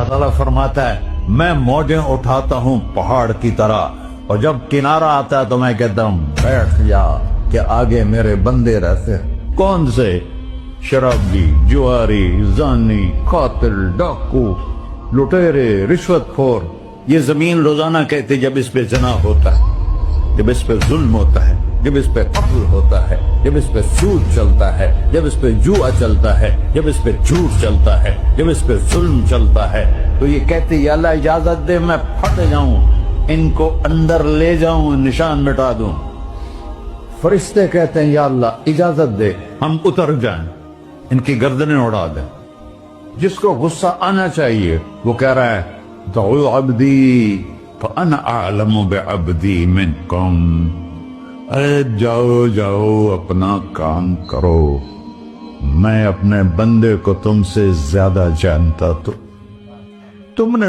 تعالیٰ فرماتا ہے میں موجیں اٹھاتا ہوں پہاڑ کی طرح، اور جب کنارہ آتا ہے تو میں کہتا ہوں بیٹھ جا کہ آگے میرے بندے رہتے ہیں۔ کون سے؟ شرابی، جواری، زانی، قاتل، ڈاکو، لٹیرے، رشوت خور۔ یہ زمین روزانہ کہتے جب اس پہ زنا ہوتا ہے، جب اس پہ ظلم ہوتا ہے، جب اس پہ قتل ہوتا ہے، جب اس پہ سود چلتا ہے، جب اس پہ جوا چلتا ہے، جب اس پہ جھوٹ چلتا ہے، جب اس پہ ظلم چلتا ہے، تو یہ کہتے یا اللہ اجازت دے میں پھٹ جاؤں، ان کو اندر لے جاؤں، نشان مٹا دوں۔ فرشتے کہتے ہیں یا اللہ اجازت دے ہم اتر جائیں، ان کی گردنیں اڑا دیں۔ جس کو غصہ آنا چاہیے وہ کہہ رہا ہے دعو عبدی فانا اعلم بعبدی منکم، ارے جاؤ جاؤ اپنا کام کرو، میں اپنے بندے کو تم سے زیادہ جانتا تو تم نے